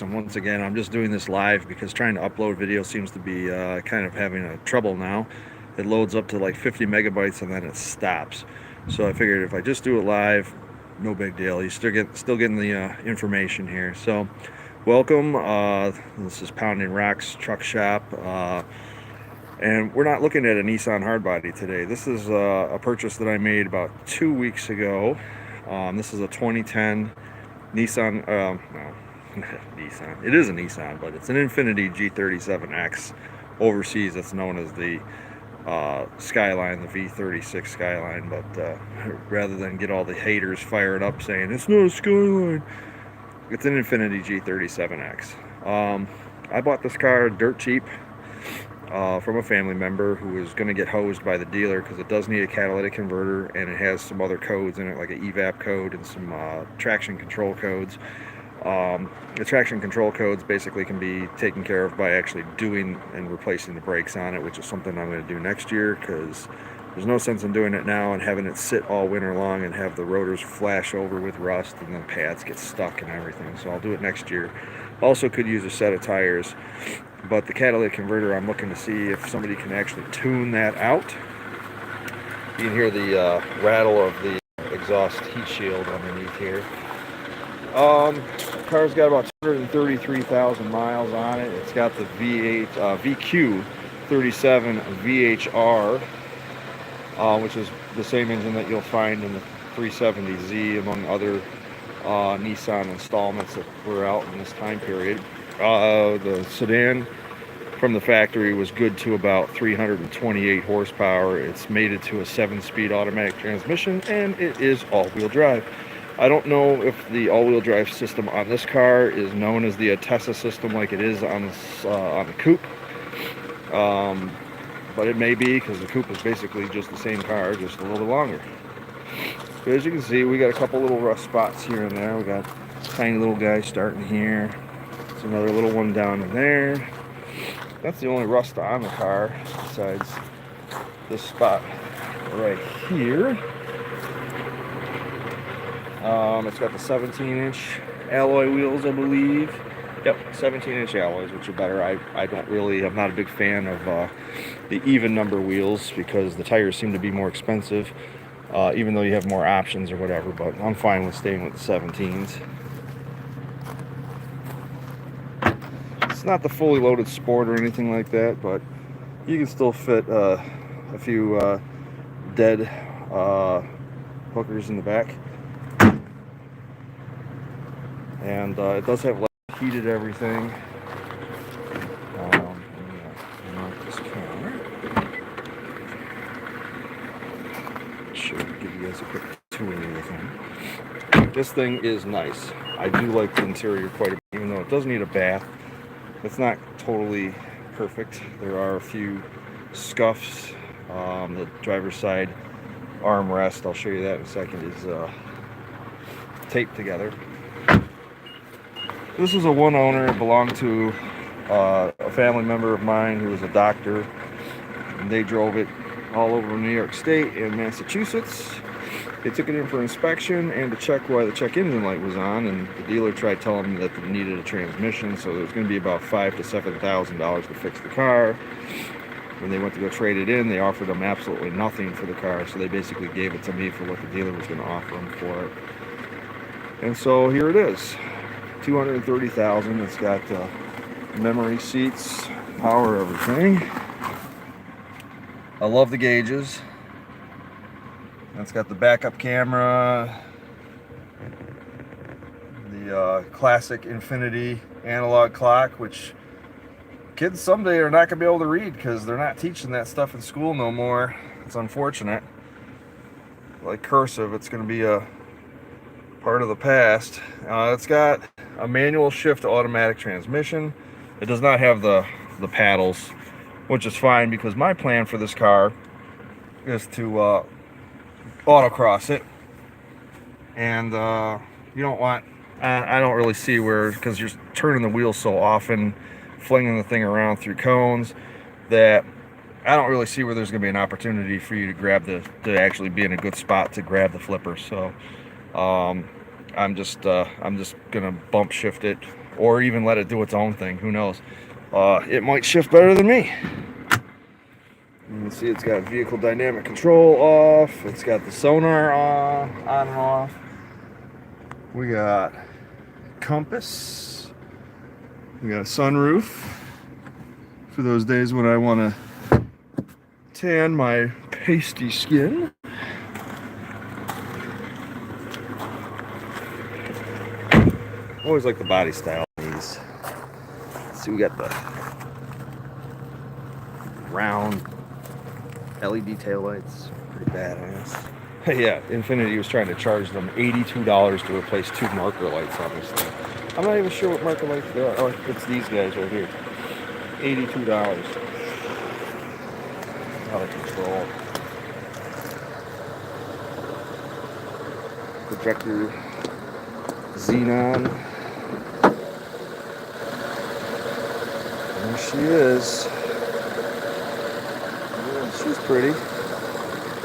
And once again, I'm just doing this live because trying to upload video seems to be kind of having a trouble now. It loads up to like 50 megabytes and then it stops. So I figured if I just do it live, no big deal. You still getting the information here. So welcome. This is Pounding Rocks Truck Shop. And we're not looking at a Nissan hardbody today. This is a purchase that I made about 2 weeks ago. This is a 2010 Nissan. No, Nissan. It is a Nissan, but it's an Infiniti G37x. Overseas, it's known as the Skyline, the V36 Skyline. But rather than get all the haters fired up saying it's not a Skyline, it's an Infiniti G37x. I bought this car dirt cheap from a family member who was going to get hosed by the dealer because it does need a catalytic converter and it has some other codes in it, like an evap code and some traction control codes. The traction control codes basically can be taken care of by actually doing and replacing the brakes on it, which is something I'm going to do next year because there's no sense in doing it now and having it sit all winter long and have the rotors flash over with rust and the pads get stuck and everything. So I'll do it next year. Also could use a set of tires, but the catalytic converter, I'm looking to see if somebody can actually tune that out. You can hear the rattle of the exhaust heat shield underneath here. The car's got about 233,000 miles on it. It's got the VQ37 VHR, which is the same engine that you'll find in the 370Z, among other Nissan installments that were out in this time period. The sedan from the factory was good to about 328 horsepower. It's mated to a 7-speed automatic transmission, and it is all-wheel drive. I don't know if the all-wheel drive system on this car is known as the Atessa system like it is on the coupe, but it may be because the coupe is basically just the same car, just a little bit longer. But as you can see, we got a couple little rust spots here and there. We got a tiny little guy starting here. There's another little one down in there. That's the only rust on the car besides this spot right here. It's got the 17-inch alloy wheels, I believe. Yep, 17-inch alloys, which are better. I'm not a big fan of the even number wheels because the tires seem to be more expensive, even though you have more options or whatever, but I'm fine with staying with the 17s. It's not the fully loaded Sport or anything like that, but you can still fit a few dead hookers in the back. And it does have heated everything. Mark this camera. Should give you guys a quick tour of the thing. This thing is nice. I do like the interior quite a bit, even though it does need a bath. It's not totally perfect. There are a few scuffs. The driver's side armrest, I'll show you that in a second, is taped together. This is a one owner. It belonged to a family member of mine who was a doctor, and they drove it all over New York State and Massachusetts. They took it in for inspection and to check why the check engine light was on, and the dealer tried telling them that it needed a transmission, so it was going to be about $5,000 to $7,000 to fix the car. When they went to go trade it in, they offered them absolutely nothing for the car, so they basically gave it to me for what the dealer was going to offer them for it. And so here it is. $230,000. It's got memory seats, power, everything. I love the gauges. It's got the backup camera, the classic Infiniti analog clock, which kids someday are not going to be able to read because they're not teaching that stuff in school no more. It's unfortunate. Like cursive, it's going to be a part of the past. It's got a manual shift automatic transmission. It does not have the paddles, which is fine because my plan for this car is to autocross it, and you don't want, I don't really see where, because you're turning the wheel so often, flinging the thing around through cones, that I don't really see where there's going to be an opportunity for you to grab to actually be in a good spot to grab the flipper. So I'm just gonna bump shift it or even let it do its own thing. Who knows? It might shift better than me. You can see it's got vehicle dynamic control off. It's got the sonar on and off. We got compass. We got a sunroof for those days when I want to tan my pasty skin. Always like the body style on these. See, we got the round LED taillights, pretty badass. Yeah, Infiniti was trying to charge them $82 to replace 2 marker lights on this thing. I'm not even sure what marker lights they are. Oh, it's these guys right here. $82. Out of control. Projector xenon. There she is. Yeah, she's pretty.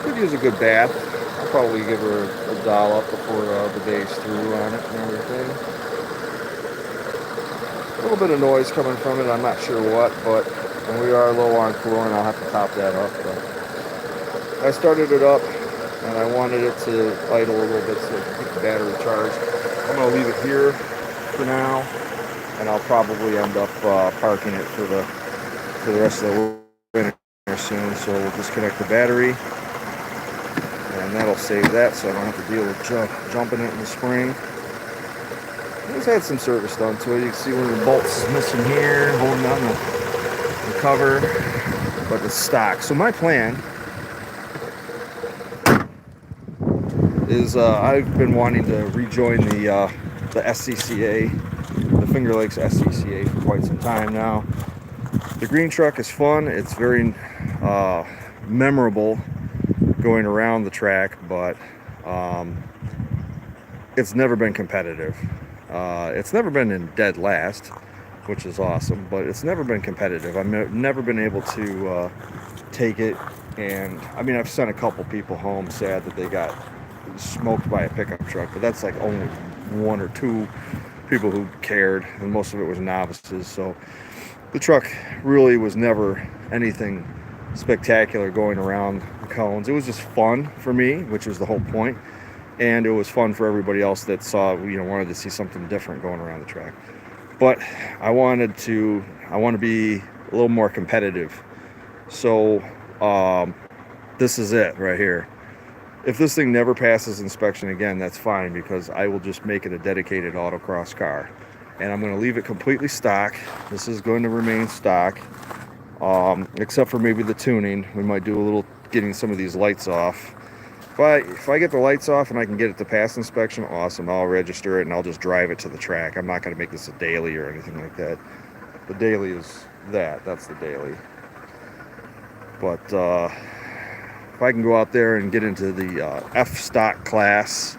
Could use a good bath. I'll probably give her a dollop before the day's through on it and everything. A little bit of noise coming from it, I'm not sure what, but we are low on coolant, I'll have to top that up. But I started it up and I wanted it to idle a little bit so to keep the battery charged. I'm going to leave it here for now, and I'll probably end up parking it for the rest of the winter soon. So we'll disconnect the battery, and that'll save that, so I don't have to deal with jumping it in the spring. It's had some service done to it. You can see one of the bolts is missing here, holding on the cover, but it's stock. So my plan is I've been wanting to rejoin the SCCA, the Finger Lakes SCCA, for quite some time now. The green truck is fun. It's very memorable going around the track, but it's never been competitive. It's never been in dead last, which is awesome, but it's never been competitive. I've never been able to take it, and I mean, I've sent a couple people home sad that they got smoked by a pickup truck, but that's like only 1 or 2 people who cared, and most of it was novices. So the truck really was never anything spectacular going around the cones. It was just fun for me, which was the whole point, and it was fun for everybody else that saw, wanted to see something different going around the track. But I want to be a little more competitive. So this is it right here. If this thing never passes inspection again, that's fine, because I will just make it a dedicated autocross car. And I'm going to leave it completely stock. This is going to remain stock, except for maybe the tuning. We might do a little getting some of these lights off. If I get the lights off and I can get it to pass inspection, awesome. I'll register it and I'll just drive it to the track. I'm not going to make this a daily or anything like that. The daily is that's the daily. But if I can go out there and get into the F stock class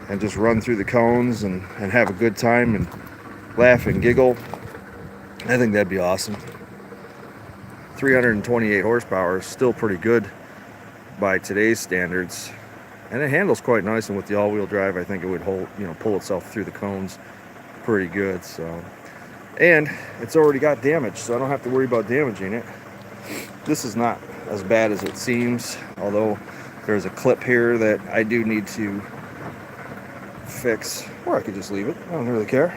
and just run through the cones and have a good time and laugh and giggle, I think that'd be awesome. 328 horsepower is still pretty good by today's standards, and it handles quite nice, and with the all-wheel drive I think it would pull itself through the cones pretty good. So, and it's already got damage, so I don't have to worry about damaging it. This is not as bad as it seems, although there's a clip here that I do need to fix, or I could just leave it. I don't really care.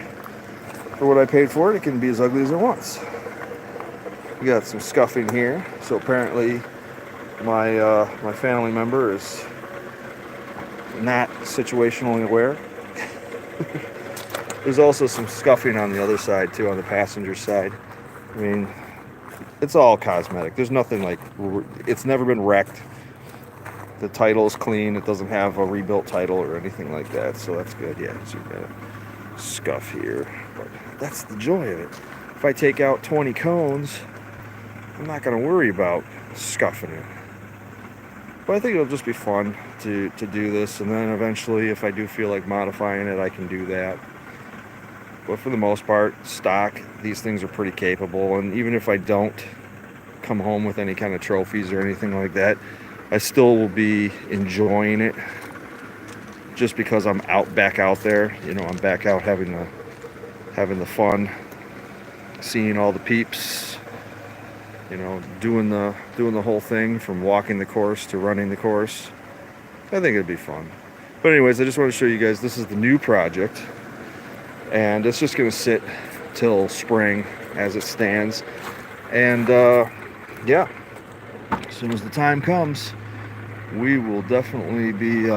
For what I paid for it, it can be as ugly as it wants. We got some scuffing here, so apparently my family member is not situationally aware. There's also some scuffing on the other side too, on the passenger side. I mean, it's all cosmetic. There's nothing like, it's never been wrecked. The title is clean. It doesn't have a rebuilt title or anything like that, so that's good. Yeah, so you got a scuff here, but that's the joy of it. If I take out 20 cones, I'm not going to worry about scuffing it. But I think it'll just be fun to do this, and then eventually, if I do feel like modifying it, I can do that. But for the most part, stock, these things are pretty capable, and even if I don't come home with any kind of trophies or anything like that, I still will be enjoying it just because I'm back out there. I'm back out having having the fun, seeing all the peeps, you know, doing the whole thing from walking the course to running the course. I think it'd be fun. But anyways, I just want to show you guys, this is the new project, and it's just going to sit till spring as it stands. And yeah, as soon as the time comes, we will definitely be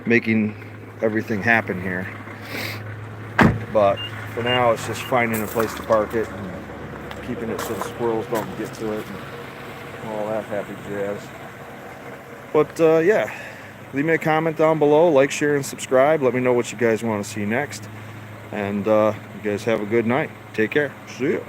making everything happen here. But for now, it's just finding a place to park it and keeping it so the squirrels don't get to it and all that happy jazz. But yeah, leave me a comment down below, like, share, and subscribe. Let me know what you guys want to see next. And you guys have a good night. Take care. See ya.